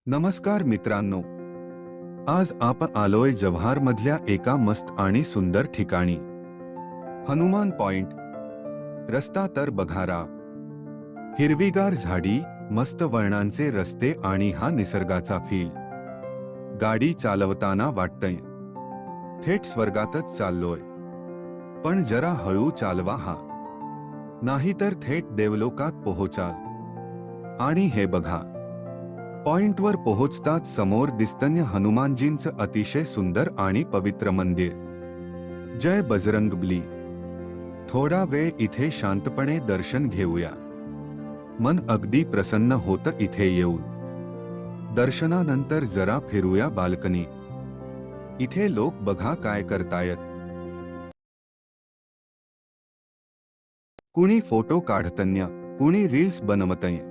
नमस्कार मित्रांनो, आज आपण आलोय जव्हार मधल्या एका मस्त आणि सुंदर ठिकाणी, हनुमान पॉइंट। रस्ता तर बघारा, हिरवीगार झाडी, मस्त वळणांचे रस्ते आणि हा निसर्गाचा फील। गाडी चालवताना वाटतंय थेट स्वर्गातच चाललोय। पण जरा हळू चालवा हा, नाहीतर थेट देवलोकात पोहोचाल। आणि हे बघा, पॉइंटवर पोहोचताच समोर दिसतंय हनुमानजींचं अतिशय सुंदर आणि पवित्र मंदिर। जय बजरंगबली। थोडा वेळ इथे शांतपणे दर्शन घेऊया, मन अगदी प्रसन्न होतं इथे येऊन। दर्शनानंतर जरा फिरूया बाल्कनी, इथे लोक बघा काय करतायत। कुणी फोटो काढतंय, कुणी रील्स बनवतंय,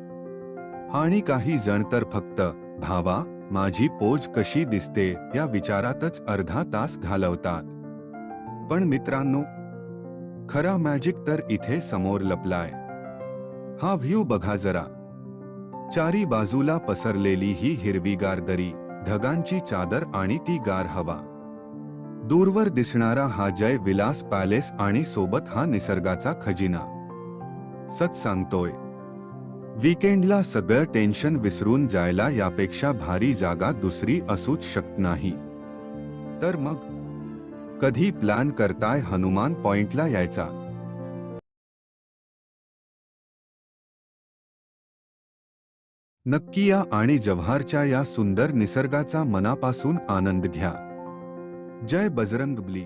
आणि काही जण तर फक्त भावा माझी पोज कशी दिसते या विचारातच अर्धा तास घालवतात। पण मित्रांनो, खरा मॅजिक तर इथे समोर लपलाय। हा व्ह्यू बघा जरा, चारी बाजूला पसरलेली ही हिरवीगार दरी, ढगांची चादर आणि ती गार हवा। दूरवर दिसणारा हा जय विलास पॅलेस आणि सोबत हा निसर्गाचा खजिना। सच सांगतोय, वीकेंडला सगळं टेन्शन विसरून जायला यापेक्षा भारी जागा दुसरी असूच शकत नाही। तर मग कधी प्लॅन करताय हनुमान पॉइंटला यायचा? नक्की या आणि जव्हारच्या या सुंदर निसर्गाचा मनापासून आनंद घ्या। जय बजरंगबली।